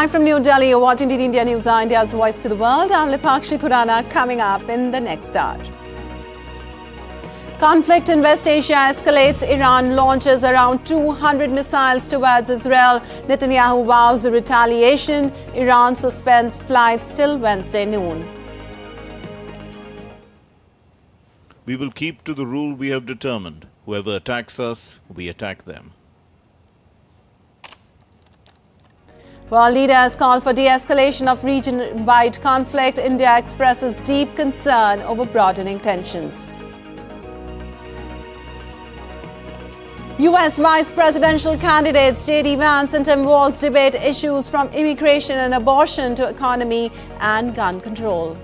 Live from New Delhi, you're watching DD India News, India's voice to the world. I'm Lipakshi Khurana, coming up in the next hour. Conflict in West Asia escalates. Iran launches around 200 missiles towards Israel. Netanyahu vows retaliation. Iran suspends flights till Wednesday noon. We will keep to the rule we have determined. Whoever attacks us, we attack them. World leaders call for de-escalation of region-wide conflict. India expresses deep concern over broadening tensions. U.S. vice presidential candidates J.D. Vance and Tim Walz debate issues from immigration and abortion to economy and gun control.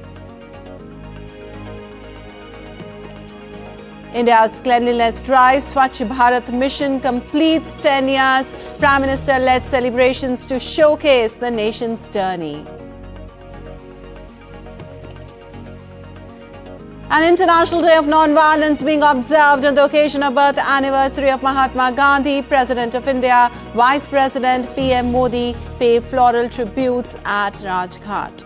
India's cleanliness drive, Swachh Bharat Mission, completes 10 years. Prime Minister led celebrations to showcase the nation's journey. An International Day of Non-Violence being observed on the occasion of birth anniversary of Mahatma Gandhi. President of India, Vice President PM Modi pay floral tributes at Rajghat.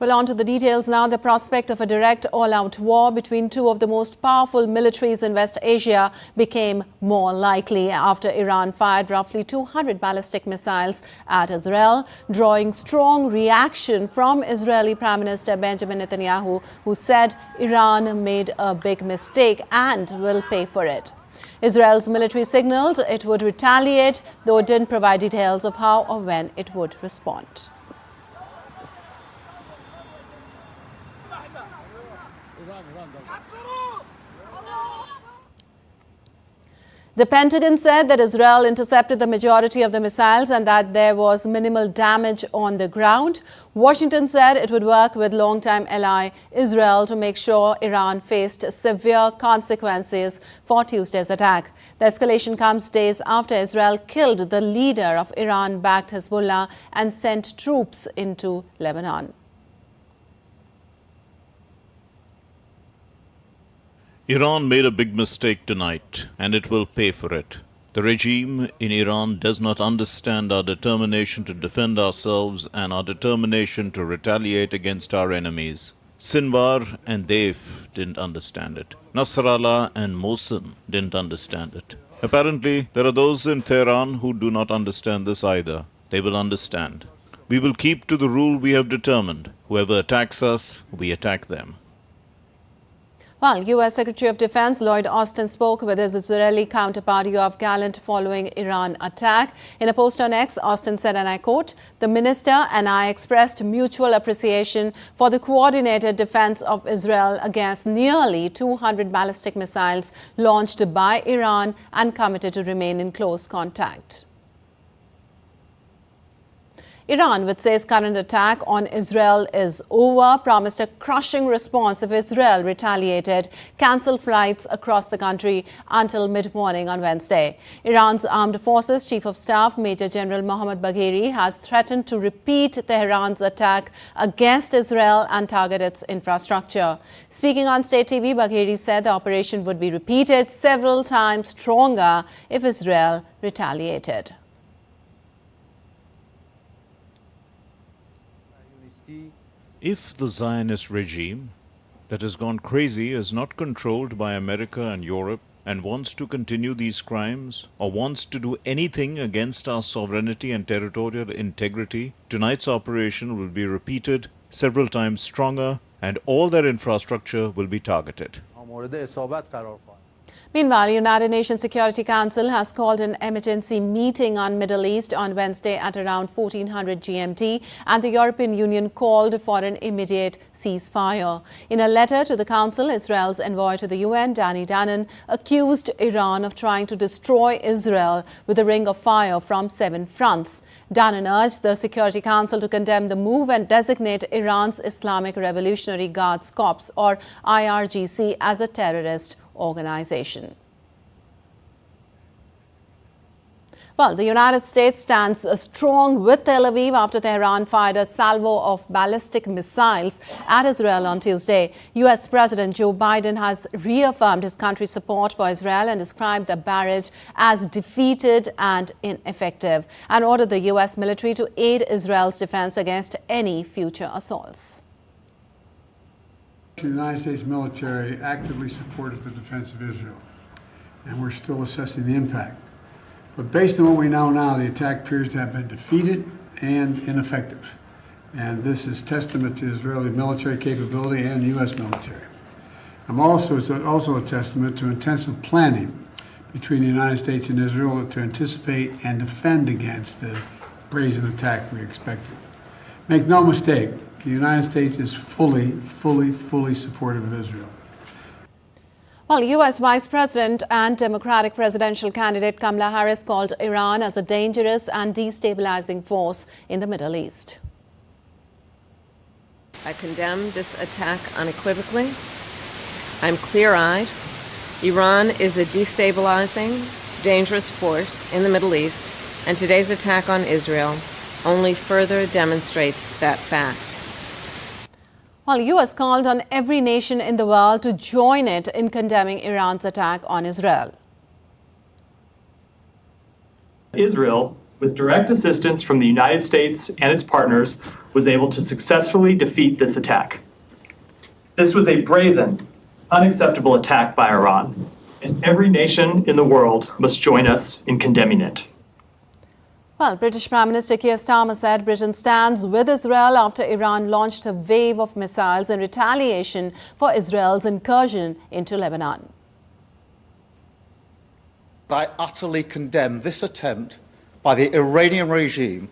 Well, on to the details now. The prospect of a direct all-out war between two of the most powerful militaries in West Asia became more likely after Iran fired roughly 200 ballistic missiles at Israel, drawing strong reaction from Israeli Prime Minister Benjamin Netanyahu, who said Iran made a big mistake and will pay for it. Israel's military signaled it would retaliate, though it didn't provide details of how or when it would respond. The Pentagon said that Israel intercepted the majority of the missiles and that there was minimal damage on the ground. Washington said it would work with longtime ally Israel to make sure Iran faced severe consequences for Tuesday's attack. The escalation comes days after Israel killed the leader of Iran-backed Hezbollah and sent troops into Lebanon. Iran made a big mistake tonight, and it will pay for it. The regime in Iran does not understand our determination to defend ourselves and our determination to retaliate against our enemies. Sinwar and Deif didn't understand it. Nasrallah and Mosul didn't understand it. Apparently, there are those in Tehran who do not understand this either. They will understand. We will keep to the rule we have determined. Whoever attacks us, we attack them. Well, U.S. Secretary of Defense Lloyd Austin spoke with his Israeli counterpart Yoav Gallant following Iran attack. In a post on X, Austin said, and I quote, "The minister and I expressed mutual appreciation for the coordinated defense of Israel against nearly 200 ballistic missiles launched by Iran and committed to remain in close contact." Iran, which says current attack on Israel is over, promised a crushing response if Israel retaliated, cancelled flights across the country until mid-morning on Wednesday. Iran's Armed Forces Chief of Staff Major General Mohammad Bagheri has threatened to repeat Tehran's attack against Israel and target its infrastructure. Speaking on state TV, Bagheri said the operation would be repeated several times stronger if Israel retaliated. If the Zionist regime that has gone crazy is not controlled by America and Europe and wants to continue these crimes or wants to do anything against our sovereignty and territorial integrity, tonight's operation will be repeated several times stronger and all their infrastructure will be targeted. Meanwhile, United Nations Security Council has called an emergency meeting on Middle East on Wednesday at around 1400 GMT, and the European Union called for an immediate ceasefire. In a letter to the Council, Israel's envoy to the UN, Danny Danon, accused Iran of trying to destroy Israel with a ring of fire from 7 fronts. Danon urged the Security Council to condemn the move and designate Iran's Islamic Revolutionary Guards Corps, or IRGC, as a terrorist organization. Well, the United States stands strong with Tel Aviv after Tehran fired a salvo of ballistic missiles at Israel on Tuesday. U.S. President Joe Biden has reaffirmed his country's support for Israel and described the barrage as defeated and ineffective, and ordered the U.S. military to aid Israel's defense against any future assaults. The United States military actively supported the defense of Israel, and we're still assessing the impact. But based on what we know now, the attack appears to have been defeated and ineffective. And this is testament to Israeli military capability and U.S. military. It's also a testament to intensive planning between the United States and Israel to anticipate and defend against the brazen attack we expected. Make no mistake, the United States is fully supportive of Israel. Well, U.S. Vice President and Democratic presidential candidate Kamala Harris called Iran as a dangerous and destabilizing force in the Middle East. I condemn this attack unequivocally. I'm clear-eyed. Iran is a destabilizing, dangerous force in the Middle East, and today's attack on Israel only further demonstrates that fact. Well, U.S. called on every nation in the world to join it in condemning Iran's attack on Israel. Israel, with direct assistance from the United States and its partners, was able to successfully defeat this attack. This was a brazen, unacceptable attack by Iran, and every nation in the world must join us in condemning it. Well, British Prime Minister Keir Starmer said Britain stands with Israel after Iran launched a wave of missiles in retaliation for Israel's incursion into Lebanon. I utterly condemn this attempt by the Iranian regime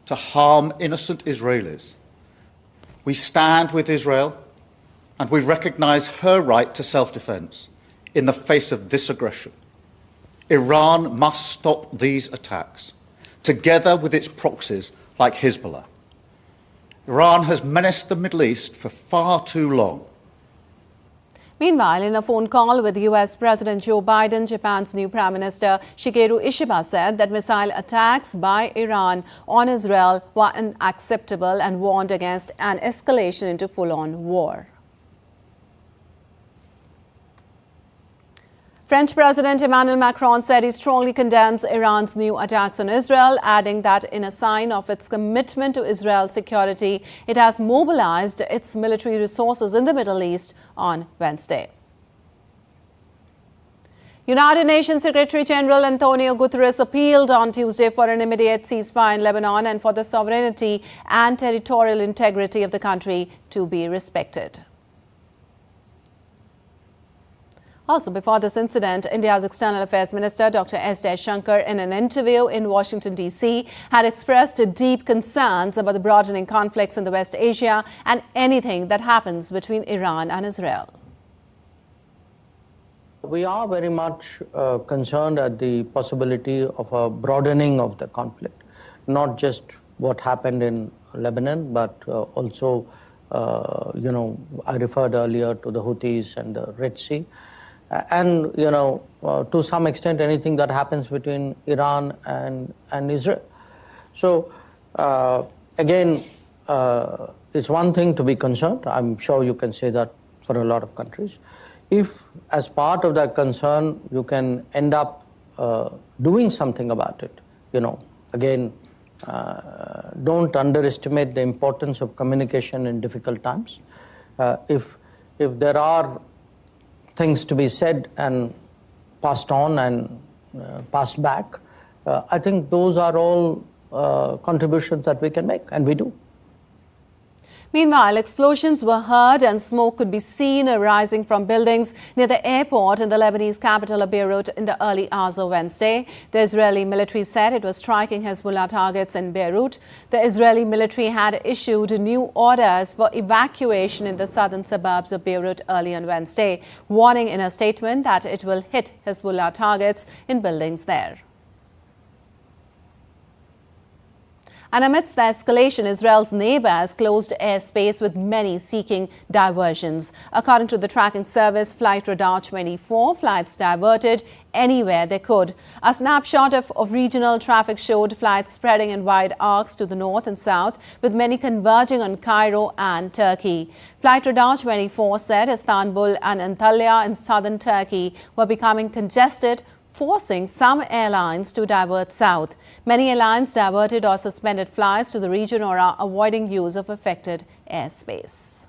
to harm innocent Israelis. We stand with Israel and we recognise her right to self-defence in the face of this aggression. Iran must stop these attacks, together with its proxies like Hezbollah. Iran has menaced the Middle East for far too long. Meanwhile, in a phone call with U.S. President Joe Biden, Japan's new Prime Minister Shigeru Ishiba said that missile attacks by Iran on Israel were unacceptable and warned against an escalation into full-on war. French President Emmanuel Macron said he strongly condemns Iran's new attacks on Israel, adding that in a sign of its commitment to Israel's security, it has mobilized its military resources in the Middle East on Wednesday. United Nations Secretary General Antonio Guterres appealed on Tuesday for an immediate ceasefire in Lebanon and for the sovereignty and territorial integrity of the country to be respected. Also, before this incident, India's External Affairs Minister Dr. S. Jaishankar, in an interview in Washington, D.C., had expressed deep concerns about the broadening conflicts in the West Asia and anything that happens between Iran and Israel. We are very much concerned at the possibility of a broadening of the conflict, not just what happened in Lebanon, but also, I referred earlier to the Houthis and the Red Sea. And, to some extent, anything that happens between Iran and Israel. So, again, it's one thing to be concerned. I'm sure you can say that for a lot of countries. If, as part of that concern, you can end up doing something about it, again, don't underestimate the importance of communication in difficult times. If there are things to be said and passed on and passed back, I think those are all contributions that we can make, and we do. Meanwhile, explosions were heard and smoke could be seen rising from buildings near the airport in the Lebanese capital of Beirut in the early hours of Wednesday. The Israeli military said it was striking Hezbollah targets in Beirut. The Israeli military had issued new orders for evacuation in the southern suburbs of Beirut early on Wednesday, warning in a statement that it will hit Hezbollah targets in buildings there. And amidst the escalation, Israel's neighbors closed airspace with many seeking diversions. According to the tracking service Flight Radar 24, flights diverted anywhere they could. A snapshot of regional traffic showed flights spreading in wide arcs to the north and south, with many converging on Cairo and Turkey. Flight Radar 24 said Istanbul and Antalya in southern Turkey were becoming congested, forcing some airlines to divert south. Many airlines diverted or suspended flights to the region or are avoiding use of affected airspace.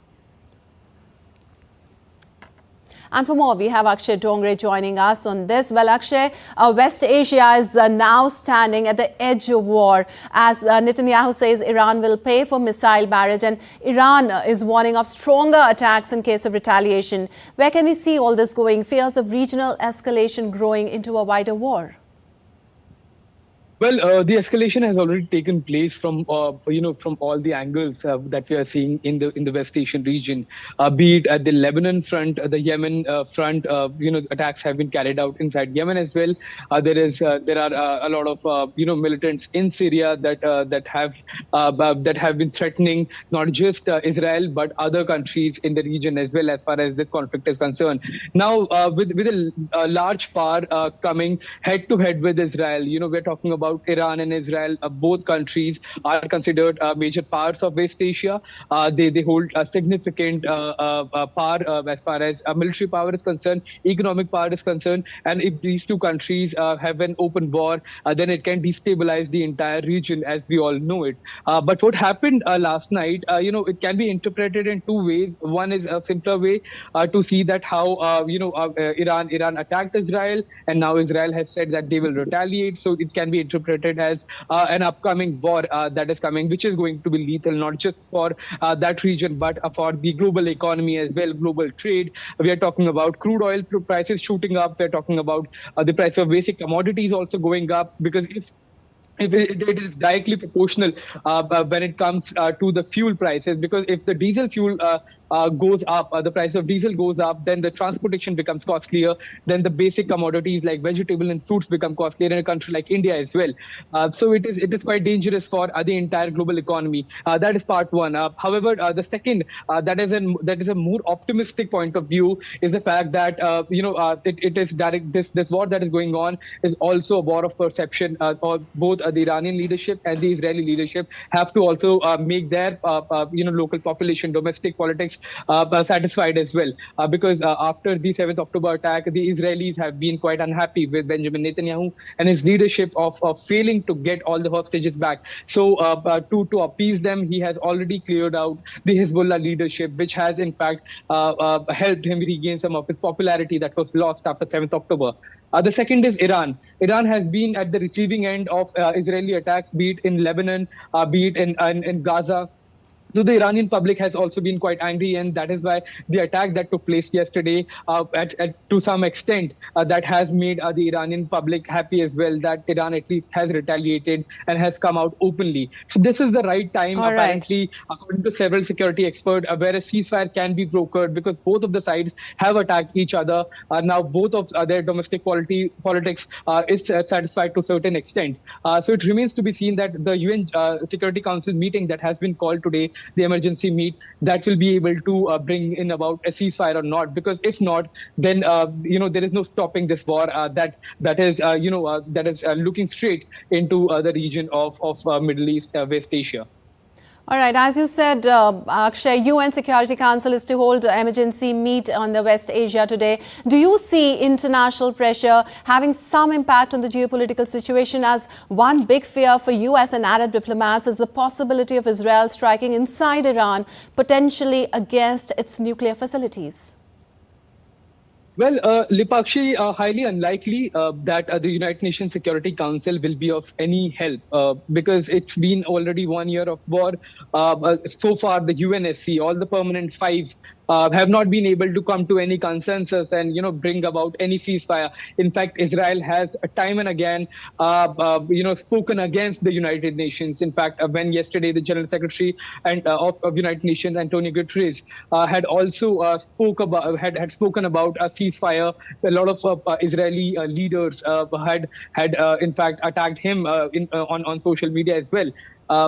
And for more, we have Akshay Dongre joining us on this. Well, Akshay, West Asia is now standing at the edge of war as Netanyahu says Iran will pay for missile barrage, and Iran is warning of stronger attacks in case of retaliation. Where can we see all this going? Fears of regional escalation growing into a wider war? Well, the escalation has already taken place from from all the angles that we are seeing in the West Asian region, be it at the Lebanon front, the Yemen front. Attacks have been carried out inside Yemen as well. There are a lot of militants in Syria that have been threatening not just Israel but other countries in the region as well, as far as this conflict is concerned. Now, with a large power coming head to head with Israel, we're talking about Iran and Israel. Both countries are considered major powers of West Asia. They hold a significant power as far as military power is concerned, economic power is concerned. And if these two countries have an open war, then it can destabilize the entire region as we all know it. But what happened last night, it can be interpreted in two ways. One is a simpler way to see that how Iran attacked Israel, and now Israel has said that they will retaliate. So it can be interpreted as an upcoming war that is coming, which is going to be lethal, not just for that region, but for the global economy as well, global trade. We are talking about crude oil prices shooting up. We're talking about the price of basic commodities also going up, because if it is directly proportional when it comes to the fuel prices, because if the diesel fuel goes up, the price of diesel goes up, then the transportation becomes costlier, then the basic commodities like vegetable and fruits become costlier in a country like India as well. So it is quite dangerous for the entire global economy. That is part one. However, the second, that is a more optimistic point of view, is the fact that it is direct. This war that is going on is also a war of perception. Or both the Iranian leadership and the Israeli leadership have to also make their local population, domestic politics satisfied as well, because after the 7th October attack, the Israelis have been quite unhappy with Benjamin Netanyahu and his leadership of failing to get all the hostages back. So to appease them, he has already cleared out the Hezbollah leadership, which has in fact helped him regain some of his popularity that was lost after 7th October. The second is Iran. Iran has been at the receiving end of Israeli attacks, be it in Lebanon, be it in Gaza. So the Iranian public has also been quite angry, and that is why the attack that took place yesterday, to some extent, that has made the Iranian public happy as well, that Iran at least has retaliated and has come out openly. So this is the right time, apparently, according to several security experts, where a ceasefire can be brokered, because both of the sides have attacked each other. Now both of their domestic politics is satisfied to a certain extent. So it remains to be seen that the UN Security Council meeting that has been called today, the emergency meet, that will be able to bring in about a ceasefire or not, because if not, then there is no stopping this war that is looking straight into the region of Middle East, West Asia. All right, as you said, Akshay, UN Security Council is to hold an emergency meet on the West Asia today. Do you see international pressure having some impact on the geopolitical situation, as one big fear for US and Arab diplomats is the possibility of Israel striking inside Iran, potentially against its nuclear facilities? Well, Lipakshi, highly unlikely that the United Nations Security Council will be of any help because it's been already 1 year of war. So far, the UNSC, all the permanent five, have not been able to come to any consensus and bring about any ceasefire. In fact, Israel has time and again spoken against the United Nations. In fact, when yesterday the General Secretary of United Nations, Antonio Guterres, had also spoken about a ceasefire. A lot of Israeli leaders had in fact attacked him on social media as well.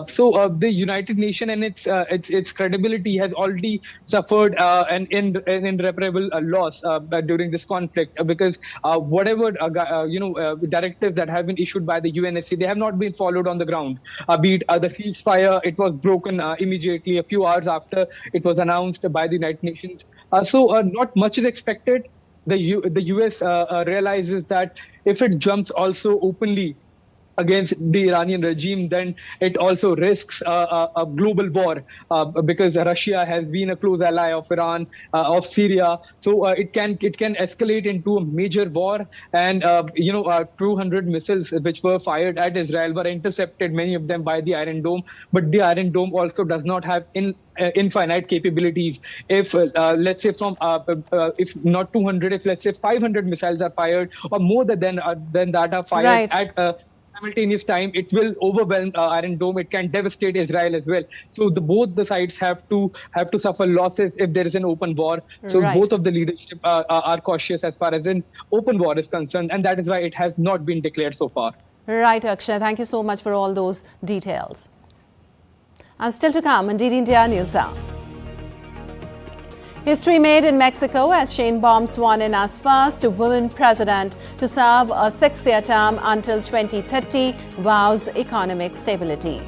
So the United Nations and its credibility has already suffered an irreparable loss during this conflict because whatever directives that have been issued by the UNSC, they have not been followed on the ground. Be it the ceasefire, it was broken immediately a few hours after it was announced by the United Nations. So not much is expected. The US realizes that if it jumps also openly against the Iranian regime, then it also risks a global war because Russia has been a close ally of Iran, of Syria. So it can escalate into a major war. And 200 missiles which were fired at Israel were intercepted, many of them by the Iron Dome. But the Iron Dome also does not have infinite capabilities. If let's say if not 200, if let's say 500 missiles are fired or more than that are fired at simultaneous time, it will overwhelm Iron Dome. It can devastate Israel as well. So both the sides have to suffer losses if there is an open war. So both of the leadership are cautious as far as an open war is concerned, and that is why it has not been declared so far. Right, Akshay. Thank you so much for all those details. And still to come on DD India News Hour. History made in Mexico as Shane Baum sworn in as first woman president to serve a 6-year term until 2030, vows economic stability.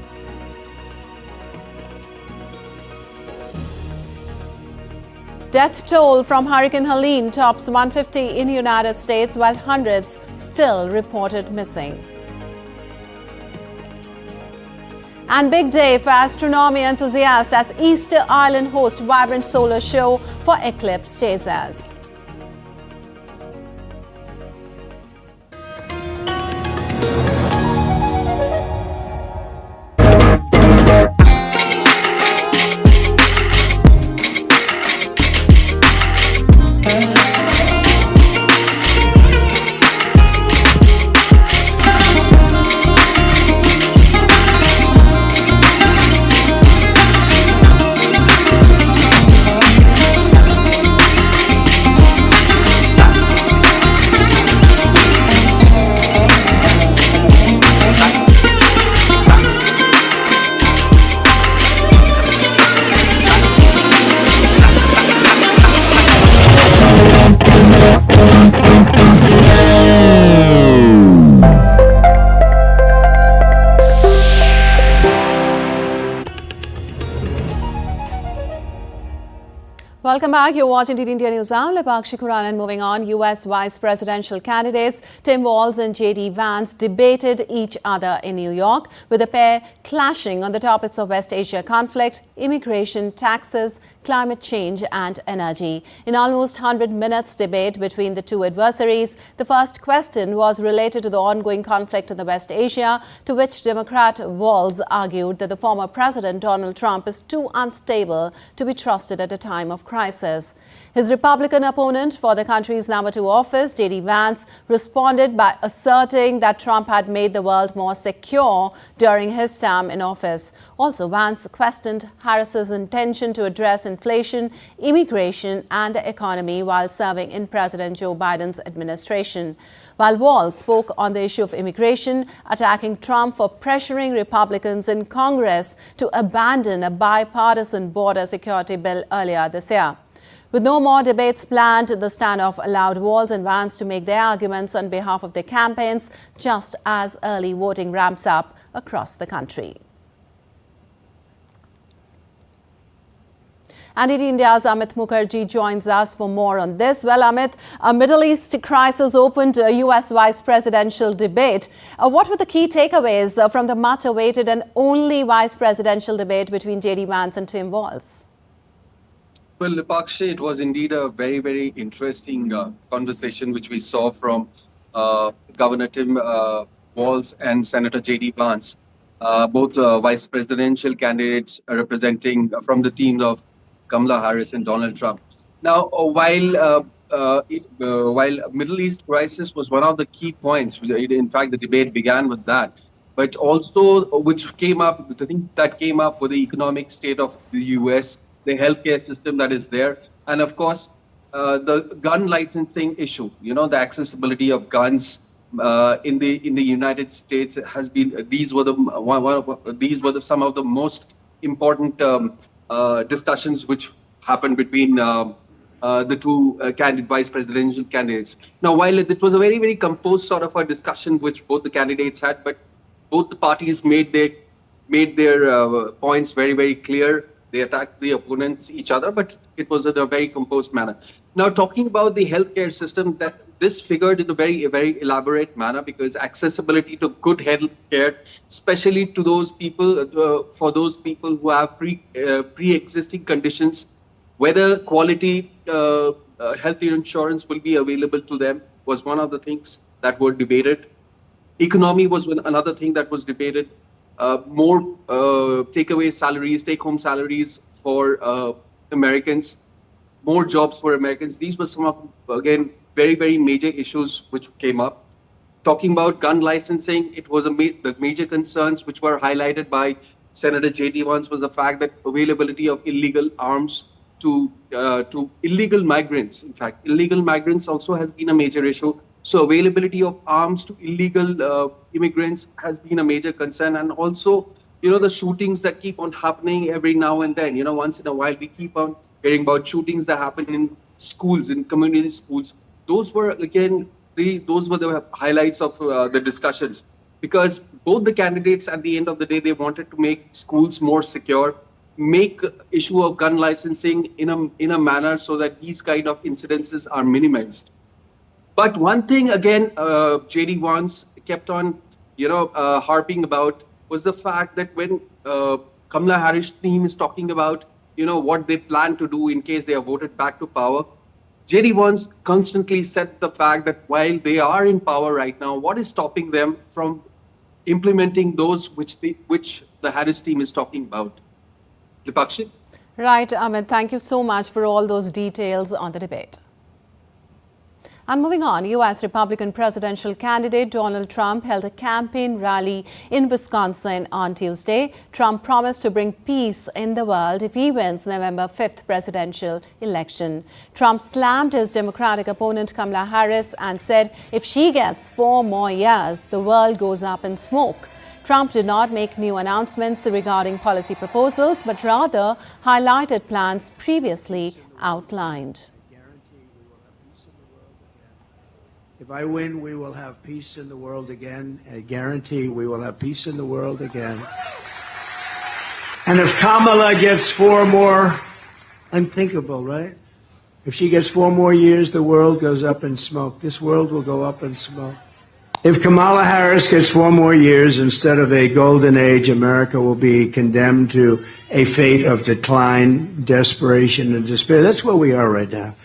Death toll from Hurricane Helene tops 150 in the United States, while hundreds still reported missing. And big day for astronomy enthusiasts as Easter Island hosts vibrant solar show for Eclipse chasers. Welcome back. You're watching DD India News. I'm Lipakshi Kuran, and moving on, US vice presidential candidates Tim Walz and JD Vance debated each other in New York, with the pair clashing on the topics of West Asia conflict, immigration, taxes, climate change and energy. In almost 100 minutes debate between the two adversaries, the first question was related to the ongoing conflict in the West Asia, to which Democrat Walz argued that the former President Donald Trump is too unstable to be trusted at a time of crisis. His Republican opponent for the country's number 2 office, JD Vance, responded by asserting that Trump had made the world more secure during his term in office. Also, Vance questioned Harris's intention to address inflation, immigration and the economy while serving in President Joe Biden's administration. While Walz spoke on the issue of immigration, attacking Trump for pressuring Republicans in Congress to abandon a bipartisan border security bill earlier this year. With no more debates planned, the standoff allowed Walz and Vance to make their arguments on behalf of their campaigns just as early voting ramps up across the country. And DD India's Amit Mukherjee joins us for more on this. Well, Amit, a Middle East crisis opened a US vice presidential debate. What were the key takeaways from the much-awaited and only vice presidential debate between JD Vance and Tim Walz? Well, Lipakshi, it was indeed a very, very interesting conversation which we saw from Governor Tim Walz and Senator J.D. Vance, both vice presidential candidates representing from the teams of Kamala Harris and Donald Trump. Now, while Middle East crisis was one of the key points, in fact, the debate began with that. But also, which came up, the thing that came up with the economic state of the U.S., the healthcare system that is there, and of course, the gun licensing issue. You know, the accessibility of guns in the United States has been. These were some of the most important discussions which happened between the two vice presidential candidates. Now, while it was a very, very composed sort of a discussion which both the candidates had, but both the parties made their points very, very clear. They attacked the opponents, each other, but it was in a very composed manner. Now, talking about the healthcare system, that this figured in a very, very elaborate manner, because accessibility to good healthcare, especially to those people, for those people who have pre-existing conditions, whether quality health insurance will be available to them was one of the things that were debated. Economy was another thing that was debated. More take-home salaries for Americans, more jobs for Americans. These were some of, again, very, very major issues which came up. Talking about gun licensing, it was the major concerns which were highlighted by Senator J.D. Vance was the fact that availability of illegal arms to illegal migrants. In fact, illegal migrants also has been a major issue. So availability of arms to illegal immigrants has been a major concern. And also, you know, the shootings that keep on happening every now and then, you know, once in a while, we keep on hearing about shootings that happen in schools, in community schools. Those were, again, those were the highlights of the discussions, because both the candidates at the end of the day, they wanted to make schools more secure, make issue of gun licensing in a manner so that these kind of incidences are minimized. But one thing, again, J.D. Vance kept on, harping about was the fact that when Kamala Harris team is talking about, what they plan to do in case they are voted back to power, J.D. Vance constantly said the fact that while they are in power right now, what is stopping them from implementing those which the Harris team is talking about? Lipakshi? Right, Amit, thank you so much for all those details on the debate. And moving on, U.S. Republican presidential candidate Donald Trump held a campaign rally in Wisconsin on Tuesday. Trump promised to bring peace in the world if he wins November 5th presidential election. Trump slammed his Democratic opponent Kamala Harris and said if she gets 4 more years, the world goes up in smoke. Trump did not make new announcements regarding policy proposals, but rather highlighted plans previously outlined. If I win, we will have peace in the world again. I guarantee we will have peace in the world again. And if Kamala gets 4 more, unthinkable, right? If she gets 4 more years, the world goes up in smoke. This world will go up in smoke. If Kamala Harris gets 4 more years, instead of a golden age, America will be condemned to a fate of decline, desperation, and despair. That's where we are right now.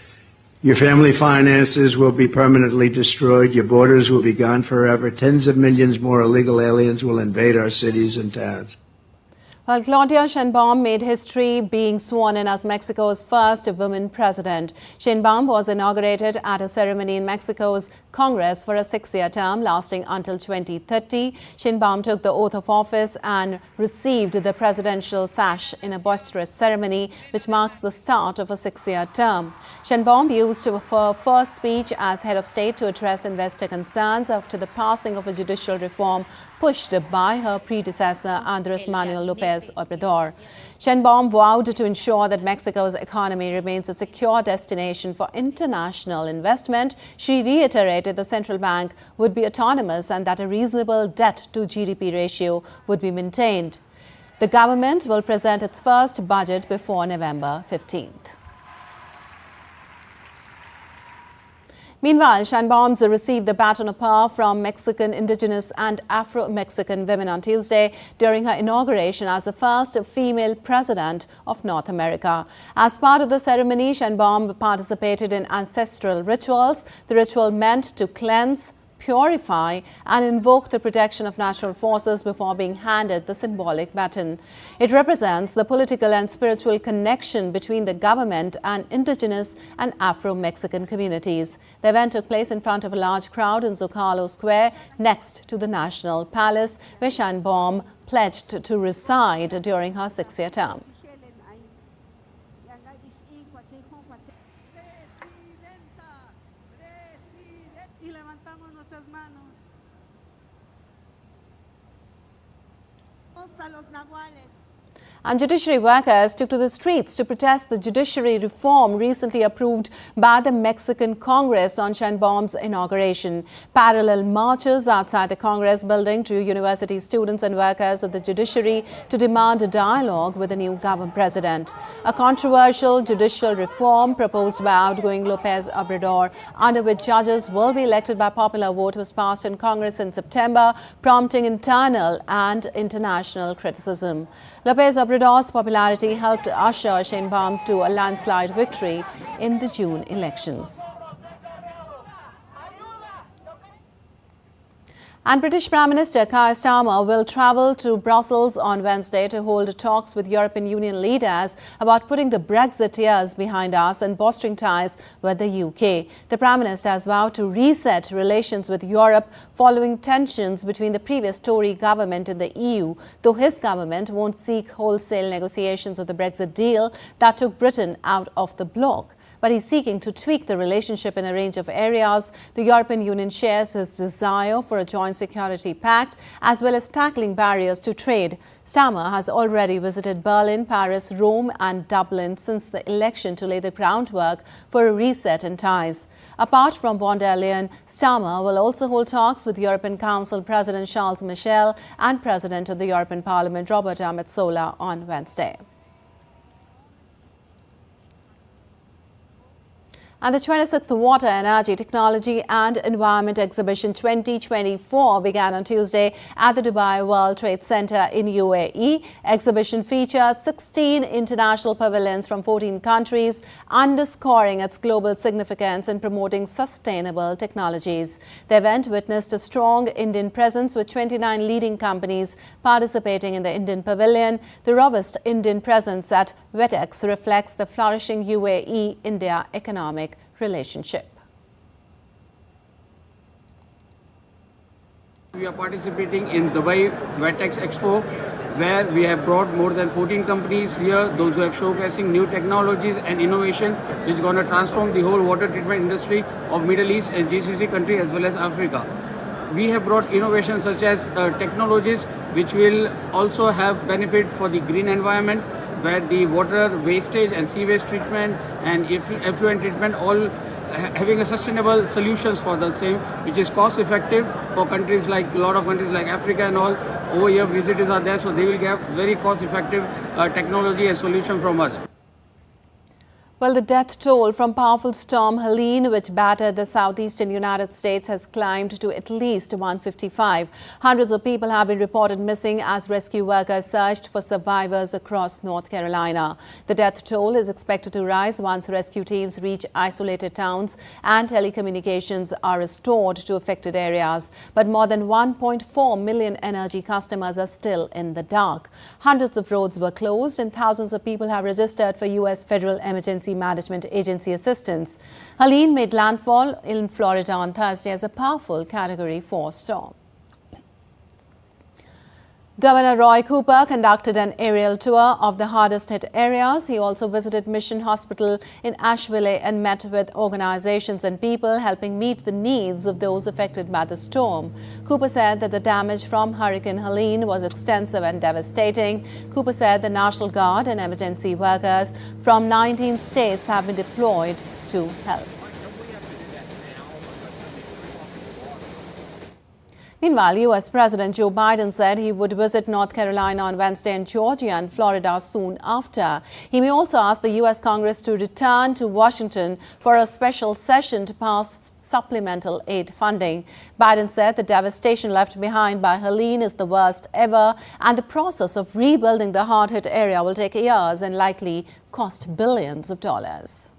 Your family finances will be permanently destroyed. Your borders will be gone forever. Tens of millions more illegal aliens will invade our cities and towns. Well, Claudia Sheinbaum made history being sworn in as Mexico's first woman president. Sheinbaum was inaugurated at a ceremony in Mexico's Congress for a 6-year term lasting until 2030. Sheinbaum took the oath of office and received the presidential sash in a boisterous ceremony which marks the start of a 6-year term. Sheinbaum used her first speech as head of state to address investor concerns after the passing of a judicial reform pushed by her predecessor Andrés Manuel López Obrador. Sheinbaum vowed to ensure that Mexico's economy remains a secure destination for international investment. She reiterated the central bank would be autonomous and that a reasonable debt-to-GDP ratio would be maintained. The government will present its first budget before November 15th. Meanwhile, Sheinbaum's received the baton of power from Mexican, Indigenous and Afro-Mexican women on Tuesday during her inauguration as the first female president of North America. As part of the ceremony, Sheinbaum participated in ancestral rituals. The ritual meant to cleanse, purify and invoke the protection of natural forces before being handed the symbolic baton. It represents the political and spiritual connection between the government and Indigenous and Afro-Mexican communities. The event took place in front of a large crowd in Zocalo Square next to the National Palace, where Sheinbaum pledged to reside during her 6-year term. And judiciary workers took to the streets to protest the judiciary reform recently approved by the Mexican Congress on Sheinbaum's inauguration. Parallel marches outside the Congress building drew university students and workers of the judiciary to demand a dialogue with the new government president. A controversial judicial reform proposed by outgoing Lopez Obrador, under which judges will be elected by popular vote, was passed in Congress in September, prompting internal and international criticism. Lopez Obrador's popularity helped usher Sheinbaum to a landslide victory in the June elections. And British Prime Minister Keir Starmer will travel to Brussels on Wednesday to hold talks with European Union leaders about putting the Brexit years behind us and bolstering ties with the UK. The Prime Minister has vowed to reset relations with Europe following tensions between the previous Tory government and the EU, though his government won't seek wholesale negotiations of the Brexit deal that took Britain out of the bloc. But he's seeking to tweak the relationship in a range of areas. The European Union shares his desire for a joint security pact, as well as tackling barriers to trade. Starmer has already visited Berlin, Paris, Rome and Dublin since the election to lay the groundwork for a reset in ties. Apart from von der Leyen, Starmer will also hold talks with European Council President Charles Michel and President of the European Parliament Roberta Metsola on Wednesday. And the 26th Water, Energy, Technology and Environment Exhibition 2024 began on Tuesday at the Dubai World Trade Center in UAE. Exhibition featured 16 international pavilions from 14 countries, underscoring its global significance in promoting sustainable technologies. The event witnessed a strong Indian presence with 29 leading companies participating in the Indian pavilion. The robust Indian presence at WETEX reflects the flourishing UAE-India economic relationship. We are participating in Dubai WETEX Expo, where we have brought more than 14 companies here, those who are showcasing new technologies and innovation which is going to transform the whole water treatment industry of Middle East and GCC countries as well as Africa. We have brought innovations such as technologies which will also have benefit for the green environment, where the water wastage and sewage treatment and effluent treatment all having a sustainable solutions for the same, which is cost effective for countries like a lot of countries like Africa and all. Over here visitors are there, so they will get very cost effective technology and solution from us. Well, the death toll from powerful storm Helene, which battered the southeastern United States, has climbed to at least 155. Hundreds of people have been reported missing as rescue workers searched for survivors across North Carolina. The death toll is expected to rise once rescue teams reach isolated towns and telecommunications are restored to affected areas. But more than 1.4 million energy customers are still in the dark. Hundreds of roads were closed and thousands of people have registered for U.S. Federal Emergency Management Agency assistance. Helene made landfall in Florida on Thursday as a powerful Category 4 storm. Governor Roy Cooper conducted an aerial tour of the hardest hit areas. He also visited Mission Hospital in Asheville and met with organizations and people helping meet the needs of those affected by the storm. Cooper said that the damage from Hurricane Helene was extensive and devastating. Cooper said the National Guard and emergency workers from 19 states have been deployed to help. Meanwhile, U.S. President Joe Biden said he would visit North Carolina on Wednesday and Georgia and Florida soon after. He may also ask the U.S. Congress to return to Washington for a special session to pass supplemental aid funding. Biden said the devastation left behind by Helene is the worst ever, and the process of rebuilding the hard-hit area will take years and likely cost billions of dollars.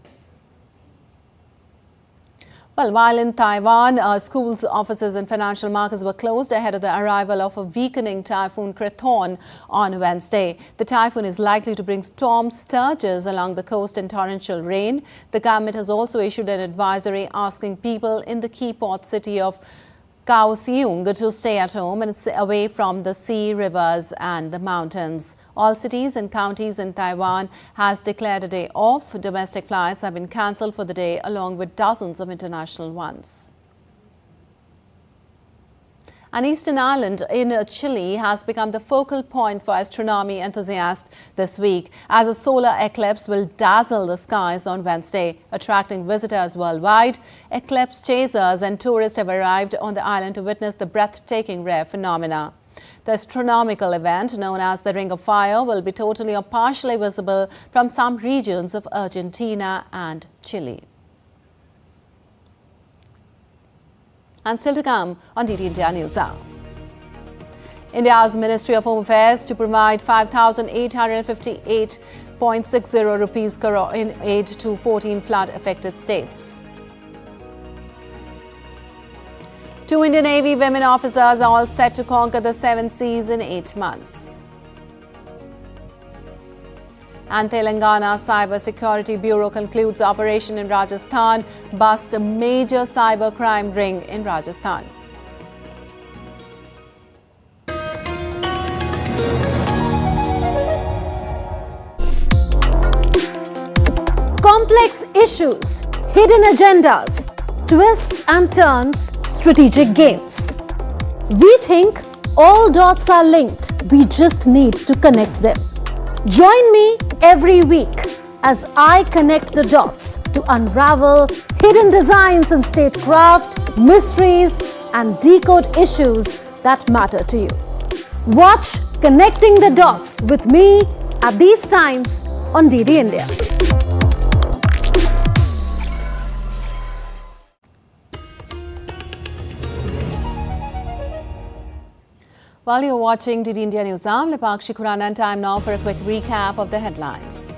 Well, while in Taiwan, schools, offices and financial markets were closed ahead of the arrival of a weakening typhoon Typhoon on Wednesday. The typhoon is likely to bring storm surges along the coast and torrential rain. The government has also issued an advisory asking people in the key port city of Kaohsiung to stay at home and away from the sea, rivers and the mountains. All cities and counties in Taiwan has declared a day off. Domestic flights have been cancelled for the day along with dozens of international ones. An eastern island in Chile has become the focal point for astronomy enthusiasts this week, as a solar eclipse will dazzle the skies on Wednesday, attracting visitors worldwide. Eclipse chasers and tourists have arrived on the island to witness the breathtaking rare phenomena. The astronomical event, known as the Ring of Fire, will be totally or partially visible from some regions of Argentina and Chile. And still to come on DT India News Hour. India's Ministry of Home Affairs to provide 5,858.60 rupees crore in aid to 14 flood-affected states. 2 Indian Navy women officers are all set to conquer the 7 seas in 8 months. And Telangana Cyber Security Bureau concludes operation in Rajasthan, bust a major cybercrime ring in Rajasthan. Complex issues, hidden agendas, twists and turns, strategic games. We think all dots are linked. We just need to connect them. Join me every week as I connect the dots to unravel hidden designs in statecraft, mysteries, and decode issues that matter to you. Watch Connecting the Dots with me at these times on DD India. While you're watching DD India News, I'm Lipakshi Khurana, and time now for a quick recap of the headlines.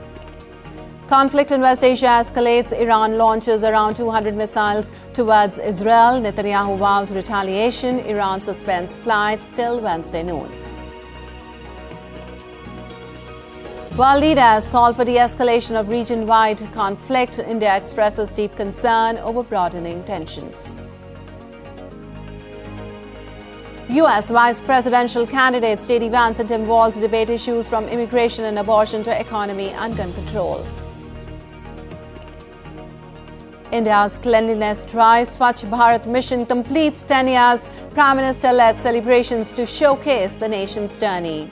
Conflict in West Asia escalates. Iran launches around 200 missiles towards Israel. Netanyahu vows retaliation. Iran suspends flights till Wednesday noon. World leaders call for de-escalation of region-wide conflict. India expresses deep concern over broadening tensions. U.S. Vice Presidential candidates J.D. Vance and Tim Walz debate issues from immigration and abortion to economy and gun control. India's cleanliness drive Swachh Bharat Mission completes 10 years. Prime Minister led celebrations to showcase the nation's journey.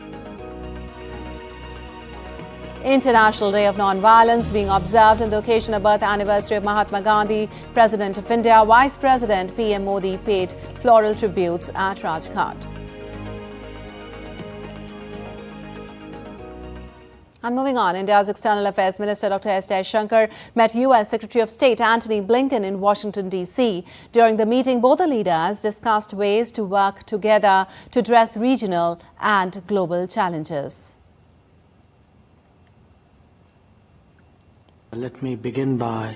International Day of Non-Violence being observed on the occasion of birth anniversary of Mahatma Gandhi. President of India, Vice President PM Modi paid floral tributes at Rajghat. And moving on, India's External Affairs Minister Dr. S. Jaishankar met U.S. Secretary of State Antony Blinken in Washington, D.C. During the meeting, both the leaders discussed ways to work together to address regional and global challenges. Let me begin by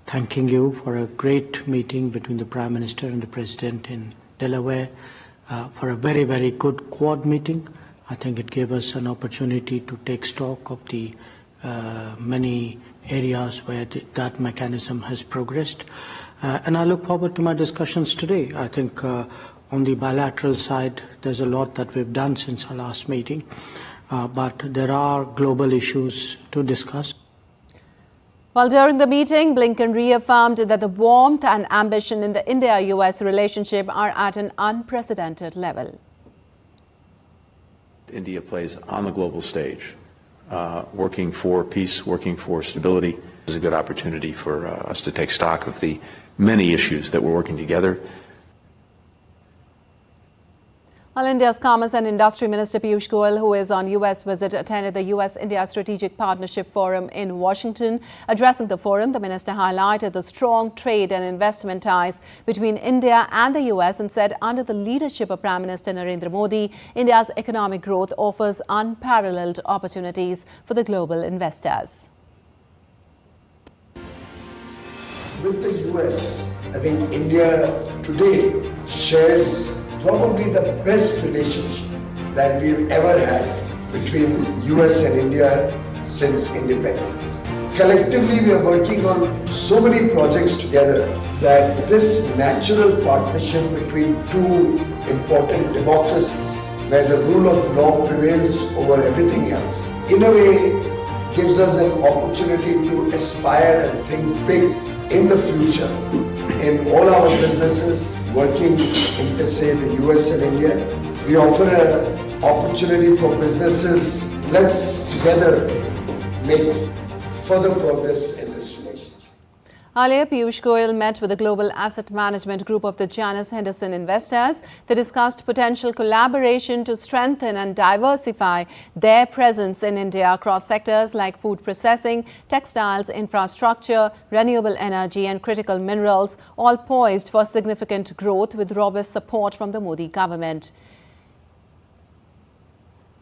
thanking you for a great meeting between the Prime Minister and the President in Delaware, for a very, very good Quad meeting. I think it gave us an opportunity to take stock of the many areas where that mechanism has progressed. And I look forward to my discussions today. I think on the bilateral side, there's a lot that we've done since our last meeting, but there are global issues to discuss. Well, during the meeting, Blinken reaffirmed that the warmth and ambition in the India-US relationship are at an unprecedented level. India plays on the global stage, working for peace, working for stability. This is a good opportunity for us to take stock of the many issues that we're working together. Well, India's Commerce and Industry Minister Piyush Goyal, who is on U.S. visit, attended the U.S.-India Strategic Partnership Forum in Washington. Addressing the forum, the minister highlighted the strong trade and investment ties between India and the U.S. and said under the leadership of Prime Minister Narendra Modi, India's economic growth offers unparalleled opportunities for the global investors. With the US, I think India today shares probably the best relationship that we've ever had between US and India since independence. Collectively, we are working on so many projects together that this natural partnership between two important democracies, where the rule of law prevails over everything else, in a way gives us an opportunity to aspire and think big in the future in all our businesses working in, say, the US and India. We offer an opportunity for businesses. Let's together make further progress in this relationship. Earlier, Piyush Goyal met with the global asset management group of the Janus Henderson investors. They discussed potential collaboration to strengthen and diversify their presence in India across sectors like food processing, textiles, infrastructure, renewable energy and critical minerals, all poised for significant growth with robust support from the Modi government.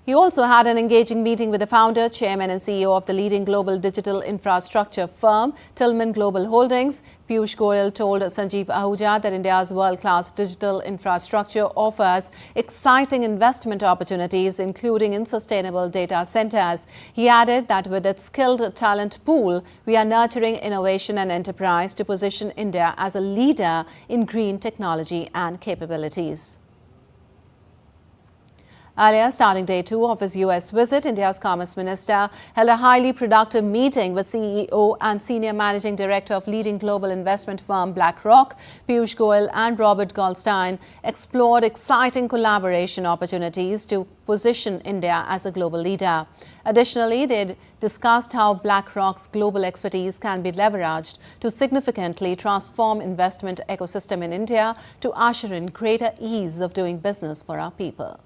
He also had an engaging meeting with the founder, chairman and CEO of the leading global digital infrastructure firm, Tillman Global Holdings. Piyush Goyal told Sanjeev Ahuja that India's world-class digital infrastructure offers exciting investment opportunities, including in sustainable data centers. He added that with its skilled talent pool, we are nurturing innovation and enterprise to position India as a leader in green technology and capabilities. Earlier, starting day 2 of his U.S. visit, India's Commerce Minister held a highly productive meeting with CEO and Senior Managing Director of leading global investment firm BlackRock. Piyush Goyal and Robert Goldstein explored exciting collaboration opportunities to position India as a global leader. Additionally, they discussed how BlackRock's global expertise can be leveraged to significantly transform investment ecosystem in India to usher in greater ease of doing business for our people.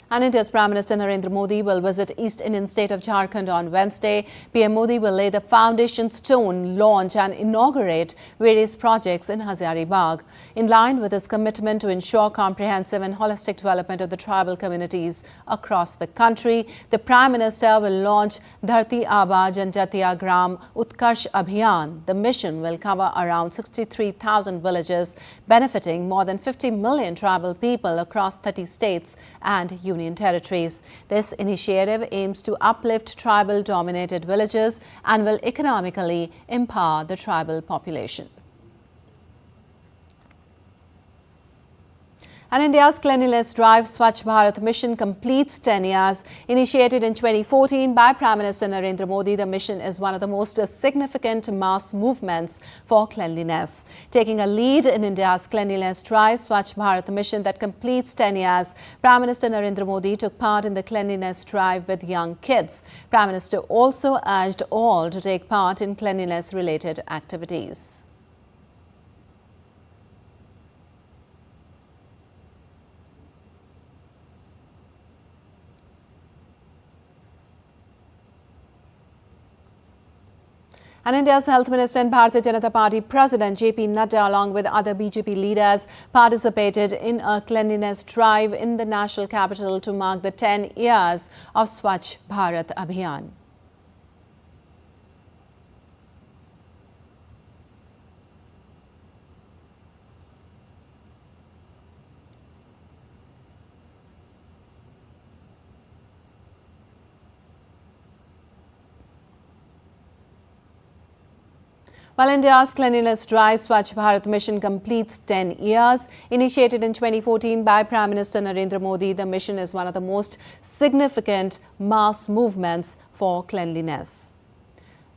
And India's Prime Minister Narendra Modi will visit East Indian state of Jharkhand on Wednesday. PM Modi will lay the foundation stone, launch and inaugurate various projects in Hazaribagh. In line with his commitment to ensure comprehensive and holistic development of the tribal communities across the country, the Prime Minister will launch Dharti Aba Janjatiya Gram Utkarsh Abhiyan. The mission will cover around 63,000 villages, benefiting more than 50 million tribal people across 30 states and union territories. This initiative aims to uplift tribal-dominated villages and will economically empower the tribal population. And India's Cleanliness drive Swachh Bharat Mission completes 10 years. Initiated in 2014 by Prime Minister Narendra Modi, the mission is one of the most significant mass movements for cleanliness. Taking a lead in India's Cleanliness drive Swachh Bharat Mission that completes 10 years, Prime Minister Narendra Modi took part in the Cleanliness drive with young kids. Prime Minister also urged all to take part in cleanliness-related activities. And India's Health Minister and Bharatiya Janata Party President JP Nadda, along with other BJP leaders, participated in a cleanliness drive in the national capital to mark the 10 years of Swachh Bharat Abhiyan. While India's Cleanliness drive Swachh Bharat Mission completes 10 years, initiated in 2014 by Prime Minister Narendra Modi, the mission is one of the most significant mass movements for cleanliness.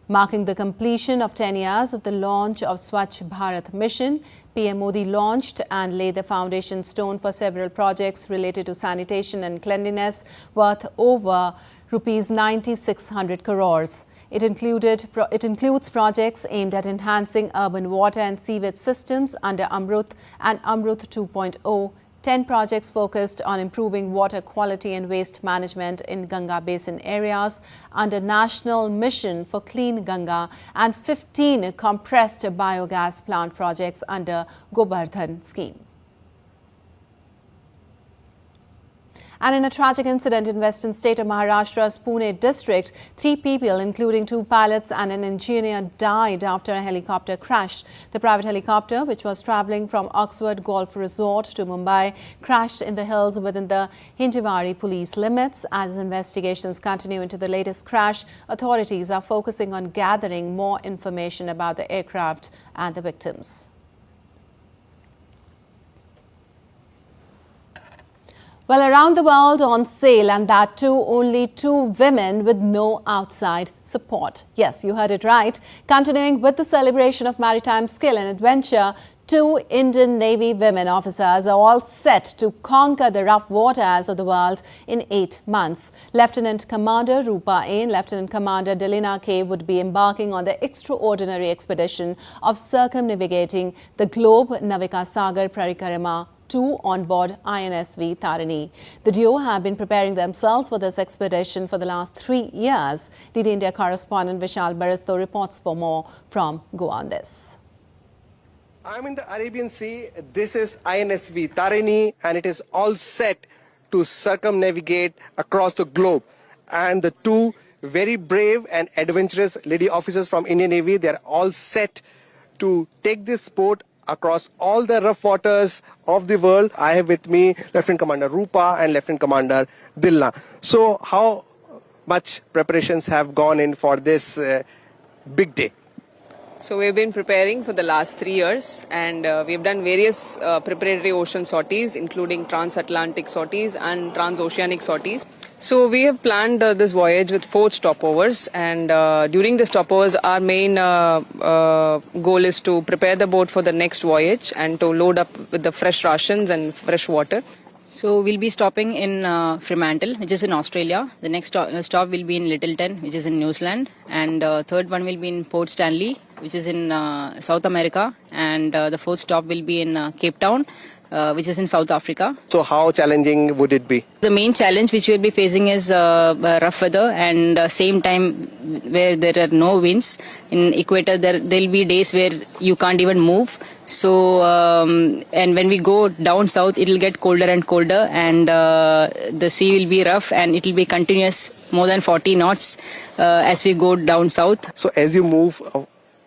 Marking the completion of 10 years of the launch of Swachh Bharat Mission, PM Modi launched and laid the foundation stone for several projects related to sanitation and cleanliness worth over Rs 9,600 crores. It includes projects aimed at enhancing urban water and sewage systems under Amrut and Amrut 2.0. 10 projects focused on improving water quality and waste management in Ganga Basin areas under National Mission for Clean Ganga, and 15 compressed biogas plant projects under Govardhan scheme. And in a tragic incident in western state of Maharashtra's Pune district, 3 people, including 2 pilots and an engineer, died after a helicopter crashed. The private helicopter, which was travelling from Oxford Golf Resort to Mumbai, crashed in the hills within the Hinjewadi police limits. As investigations continue into the latest crash, authorities are focusing on gathering more information about the aircraft and the victims. Well, around the world on sale, and that too only 2 women with no outside support. Yes, you heard it right. Continuing with the celebration of maritime skill and adventure, 2 Indian Navy women officers are all set to conquer the rough waters of the world in 8 months. Lieutenant Commander Rupa A and Lieutenant Commander Delina K would be embarking on the extraordinary expedition of circumnavigating the globe Navika Sagar Parikrama 2 on board INSV Tarini. The duo have been preparing themselves for this expedition for the last 3 years. DD India correspondent Vishal Baristo reports for more from Goa on this. I'm in the Arabian Sea. This is INSV Tarini, and it is all set to circumnavigate across the globe. And the 2 very brave and adventurous lady officers from Indian Navy, they are all set to take this boat across all the rough waters of the world. I have with me Lieutenant Commander Rupa and Lieutenant Commander Dilna. So how much preparations have gone in for this big day? So we've been preparing for the last 3 years, and we've done various preparatory ocean sorties, including transatlantic sorties and transoceanic sorties. So we have planned this voyage with 4 stopovers, and during the stopovers our main goal is to prepare the boat for the next voyage and to load up with the fresh rations and fresh water. So we'll be stopping in Fremantle, which is in Australia. The next stop will be in Littleton, which is in New Zealand, and third one will be in Port Stanley, which is in South America, and the 4th stop will be in Cape Town, which is in South Africa. So how challenging would it be? The main challenge which we'll be facing is rough weather, and same time where there are no winds. In equator there'll be days where you can't even move. So and when we go down south, it'll get colder and colder, and the sea will be rough, and it'll be continuous more than 40 knots as we go down south. So as you move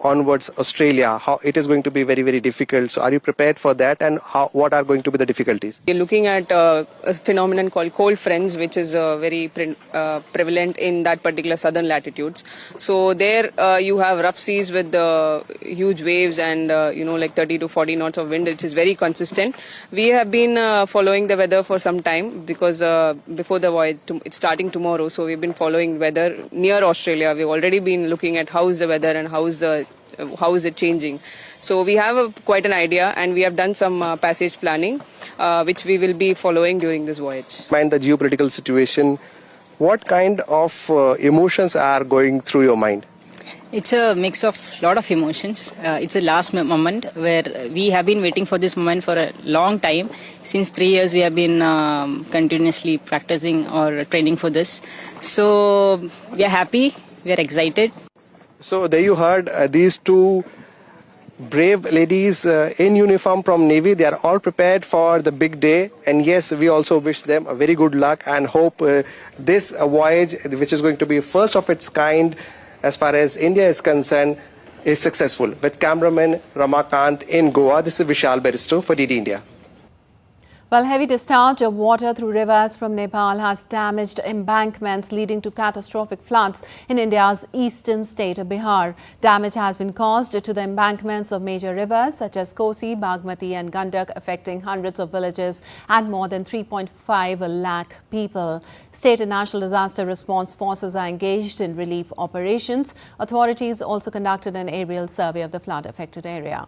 onwards Australia, how it is going to be very, very difficult. So are you prepared for that, and what are going to be the difficulties? We're looking at a phenomenon called cold fronts, which is very prevalent in that particular southern latitudes. So there you have rough seas with huge waves and like 30 to 40 knots of wind, which is very consistent. We have been following the weather for some time because before the voyage, it's starting tomorrow, so we've been following weather near Australia. We've already been looking at how is the weather and how is it changing. So we have quite an idea, and we have done some passage planning, which we will be following during this voyage. Mind the geopolitical situation, what kind of emotions are going through your mind? It's a mix of lot of emotions. It's a last moment where we have been waiting for this moment for a long time. Since 3 years we have been continuously practicing or training for this. So we are happy, we are excited. So there you heard these 2 brave ladies in uniform from Navy. They are all prepared for the big day, and yes, we also wish them a very good luck and hope this voyage, which is going to be first of its kind as far as India is concerned, is successful. With cameraman Ramakant in Goa, this is Vishal Baristo for DD India. Well, heavy discharge of water through rivers from Nepal has damaged embankments, leading to catastrophic floods in India's eastern state of Bihar. Damage has been caused to the embankments of major rivers such as Kosi, Bagmati and Gandak, affecting hundreds of villages and more than 3.5 lakh people. State and national disaster response forces are engaged in relief operations. Authorities also conducted an aerial survey of the flood-affected area.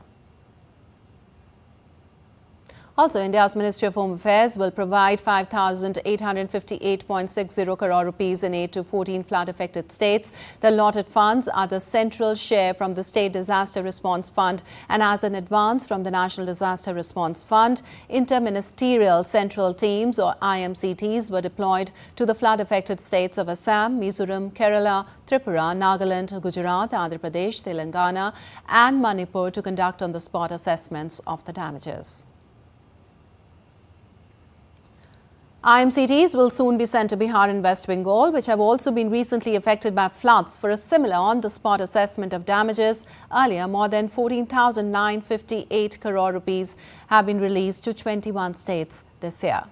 Also, India's Ministry of Home Affairs will provide 5,858.60 crore rupees in aid to 14 flood-affected states. The allotted funds are the central share from the State Disaster Response Fund and as an advance from the National Disaster Response Fund. Interministerial Central Teams or IMCTs were deployed to the flood-affected states of Assam, Mizoram, Kerala, Tripura, Nagaland, Gujarat, Andhra Pradesh, Telangana and Manipur to conduct on-the-spot assessments of the damages. IMCTs will soon be sent to Bihar and West Bengal, which have also been recently affected by floods, for a similar on-the-spot assessment of damages. Earlier, more than 14,958 crore rupees have been released to 21 states this year.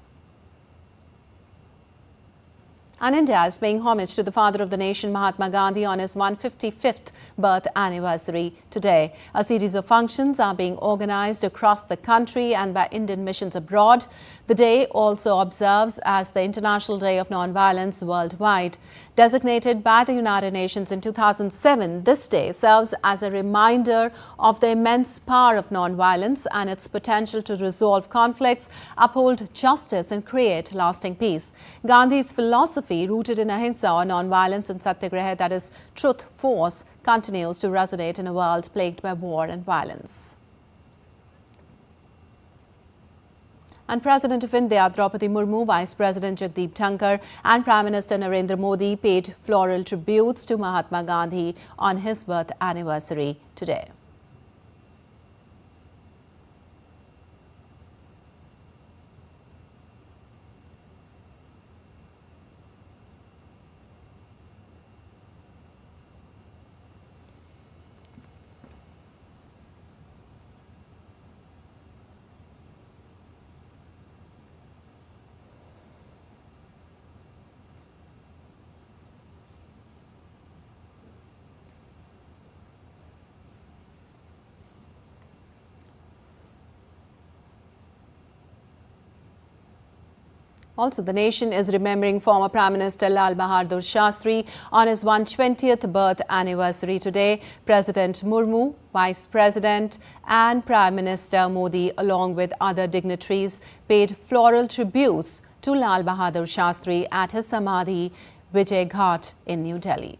And India is paying homage to the father of the nation, Mahatma Gandhi, on his 155th birth anniversary today. A series of functions are being organized across the country and by Indian missions abroad. The day also observes as the International Day of Non-Violence worldwide. Designated by the United Nations in 2007, this day serves as a reminder of the immense power of non-violence and its potential to resolve conflicts, uphold justice and create lasting peace. Gandhi's philosophy, rooted in ahimsa or non-violence and satyagraha, that is truth, force, continues to resonate in a world plagued by war and violence. And President of India, Draupadi Murmu, Vice President Jagdeep Dhankhar and Prime Minister Narendra Modi paid floral tributes to Mahatma Gandhi on his birth anniversary today. Also, the nation is remembering former Prime Minister Lal Bahadur Shastri on his 120th birth anniversary today. President Murmu, Vice President and Prime Minister Modi, along with other dignitaries, paid floral tributes to Lal Bahadur Shastri at his Samadhi, Vijay Ghat in New Delhi.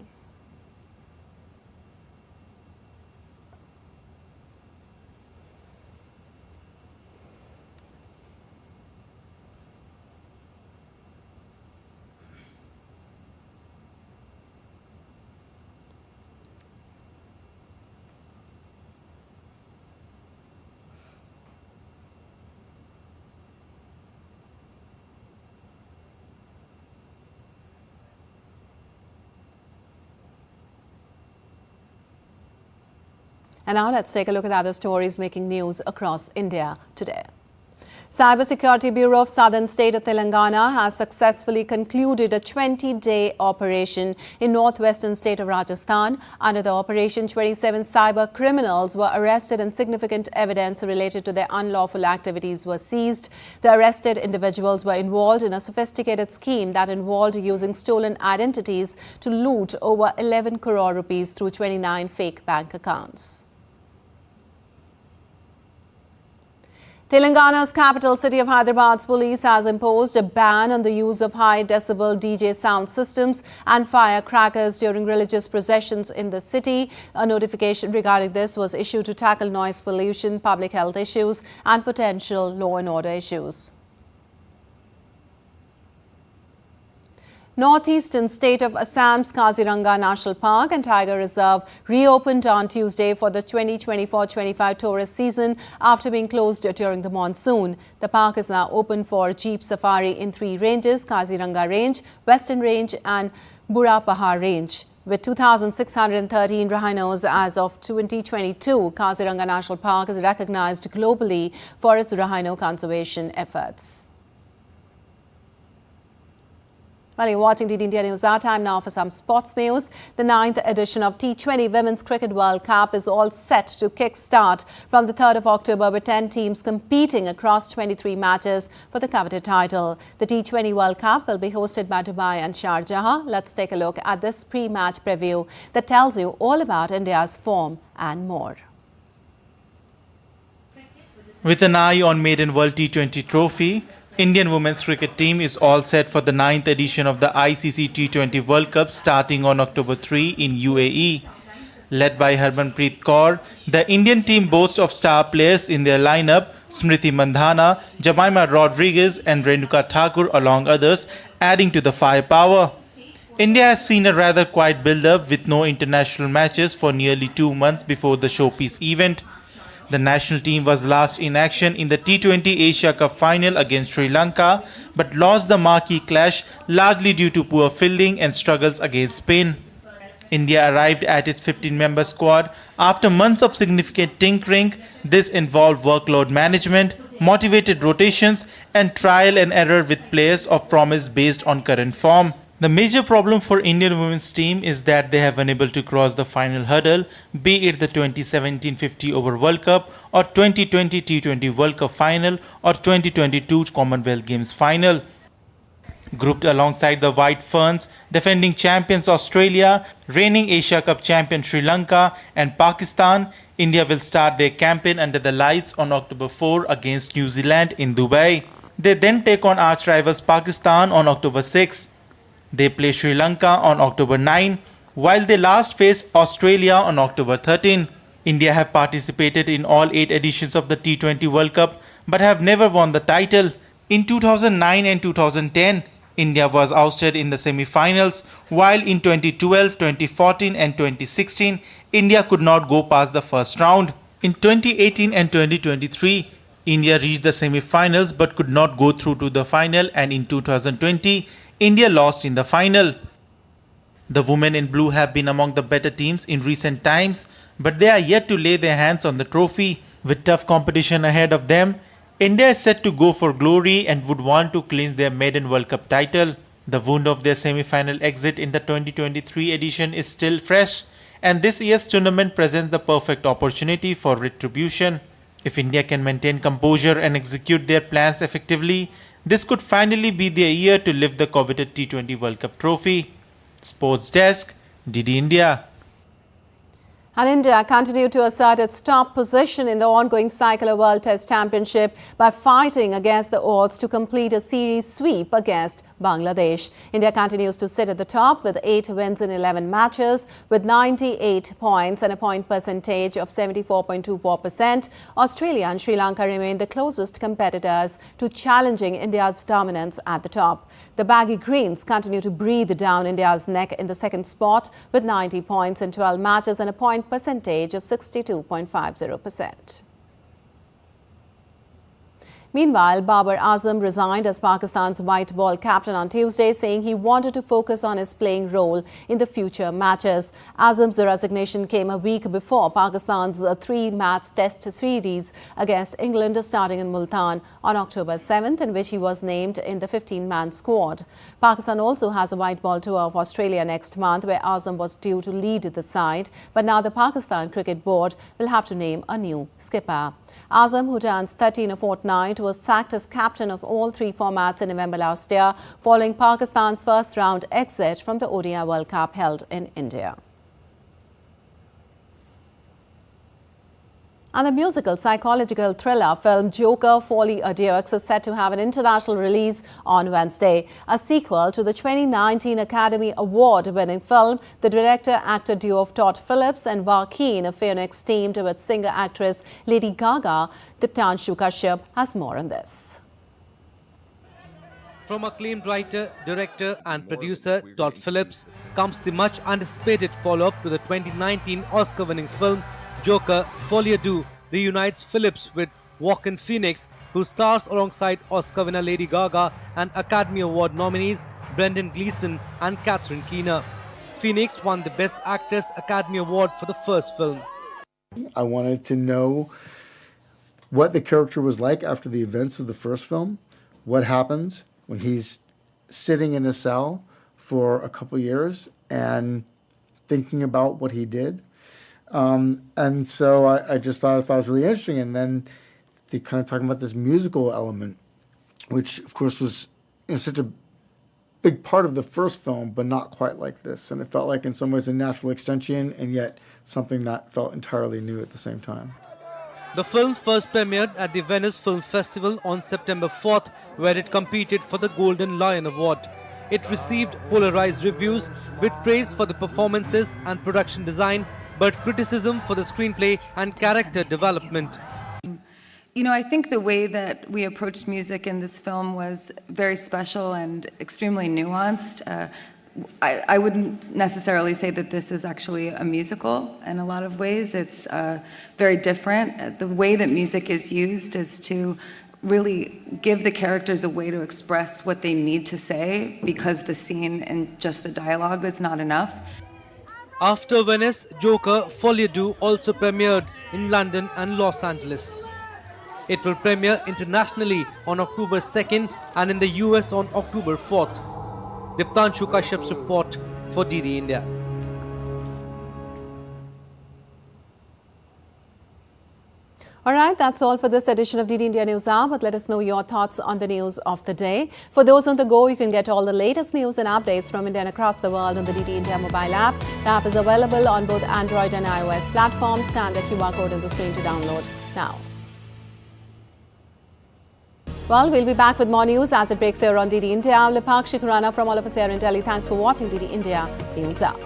And now let's take a look at other stories making news across India today. Cybersecurity Bureau of Southern State of Telangana has successfully concluded a 20-day operation in northwestern state of Rajasthan. Under the operation, 27 cyber criminals were arrested and significant evidence related to their unlawful activities was seized. The arrested individuals were involved in a sophisticated scheme that involved using stolen identities to loot over 11 crore rupees through 29 fake bank accounts. Telangana's capital city of Hyderabad's police has imposed a ban on the use of high-decibel DJ sound systems and firecrackers during religious processions in the city. A notification regarding this was issued to tackle noise pollution, public health issues and potential law and order issues. Northeastern state of Assam's Kaziranga National Park and Tiger Reserve reopened on Tuesday for the 2024-25 tourist season after being closed during the monsoon. The park is now open for jeep safari in 3 ranges: Kaziranga Range, Western Range and Bura Pahar Range. With 2,613 rhinos as of 2022, Kaziranga National Park is recognized globally for its rhino conservation efforts. While you're watching DD India News, our time now for some sports news. The 9th edition of T20 Women's Cricket World Cup is all set to kick-start from the 3rd of October with 10 teams competing across 23 matches for the coveted title. The T20 World Cup will be hosted by Dubai and Sharjah. Let's take a look at this pre-match preview that tells you all about India's form and more. With an eye on Maiden World T20 trophy, Indian women's cricket team is all set for the 9th edition of the ICC T20 World Cup starting on October 3 in UAE. Led by Harmanpreet Kaur, the Indian team boasts of star players in their lineup: Smriti Mandhana, Jemimah Rodriguez and Renuka Thakur along others, adding to the firepower. India has seen a rather quiet build-up with no international matches for nearly 2 months before the showpiece event. The national team was last in action in the T20 Asia Cup final against Sri Lanka, but lost the marquee clash largely due to poor fielding and struggles against Spain. India arrived at its 15-member squad after months of significant tinkering. This involved workload management, motivated rotations, and trial and error with players of promise based on current form. The major problem for Indian women's team is that they have been unable to cross the final hurdle, be it the 2017 50-over World Cup or 2020 T20 World Cup final or 2022 Commonwealth Games final. Grouped alongside the White Ferns, defending champions Australia, reigning Asia Cup champion Sri Lanka and Pakistan, India will start their campaign under the lights on October 4 against New Zealand in Dubai. They then take on arch rivals Pakistan on October 6. They play Sri Lanka on October 9, while they last face Australia on October 13. India have participated in all 8 editions of the T20 World Cup but have never won the title. In 2009 and 2010, India was ousted in the semi-finals, while in 2012, 2014 and 2016, India could not go past the first round. In 2018 and 2023, India reached the semi-finals but could not go through to the final, and in 2020, India lost in the final. The women in blue have been among the better teams in recent times, but they are yet to lay their hands on the trophy. With tough competition ahead of them, India is set to go for glory and would want to clinch their maiden World Cup title. The wound of their semi-final exit in the 2023 edition is still fresh, and this year's tournament presents the perfect opportunity for retribution. If India can maintain composure and execute their plans effectively, this could finally be their year to lift the coveted T20 World Cup trophy. Sports Desk, DD India. And India continued to assert its top position in the ongoing Cycler World Test Championship by fighting against the odds to complete a series sweep against Bangladesh. India continues to sit at the top with 8 wins in 11 matches with 98 points and a point percentage of 74.24%. Australia and Sri Lanka remain the closest competitors to challenging India's dominance at the top. The baggy greens continue to breathe down India's neck in the second spot with 90 points in 12 matches and a point percentage of 62.50%. Meanwhile, Babar Azam resigned as Pakistan's white ball captain on Tuesday, saying he wanted to focus on his playing role in the future matches. Azam's resignation came a week before Pakistan's 3-match test series against England starting in Multan on October 7th, in which he was named in the 15-man squad. Pakistan also has a white ball tour of Australia next month, where Azam was due to lead the side, but now the Pakistan Cricket Board will have to name a new skipper. Azam, who turns 30 in a fortnight, was sacked as captain of all 3 formats in November last year, following Pakistan's first-round exit from the ODI World Cup held in India. And the musical psychological thriller film Joker: Folie à Deux is set to have an international release on Wednesday. A sequel to the 2019 Academy Award-winning film, the director-actor duo of Todd Phillips and Joaquin Phoenix, teamed with singer-actress Lady Gaga. Diptanshu Kashyap has more on this. From acclaimed writer, director and producer Todd Phillips comes the much anticipated follow-up to the 2019 Oscar-winning film Joker: Folie à Deux reunites Phillips with Joaquin Phoenix, who stars alongside Oscar winner Lady Gaga and Academy Award nominees Brendan Gleeson and Catherine Keener. Phoenix won the Best Actress Academy Award for the first film. I wanted to know what the character was like after the events of the first film, what happens when he's sitting in a cell for a couple years and thinking about what he did. And so I just thought it was really interesting. And then they kind of talking about this musical element, which of course was such a big part of the first film, but not quite like this. And it felt like in some ways a natural extension and yet something that felt entirely new at the same time. The film first premiered at the Venice Film Festival on September 4th, where it competed for the Golden Lion Award. It received polarized reviews with praise for the performances and production design, but criticism for the screenplay and character development. You know, I think the way that we approached music in this film was very special and extremely nuanced. I wouldn't necessarily say that this is actually a musical in a lot of ways. It's very different. The way that music is used is to really give the characters a way to express what they need to say, because the scene and just the dialogue is not enough. After Venice, Joker Folie Deux also premiered in London and Los Angeles. It will premiere internationally on October 2nd and in the US on October 4th. Diptanshu Kashyap's report for DD India. All right, that's all for this edition of DD India News Hour, but let us know your thoughts on the news of the day. For those on the go, you can get all the latest news and updates from India and across the world on the DD India mobile app. The app is available on both Android and iOS platforms. Scan the QR code on the screen to download now. Well, we'll be back with more news as it breaks here on DD India. I'm Lipakshi Khurana from all of us here in Delhi. Thanks for watching DD India News Hour.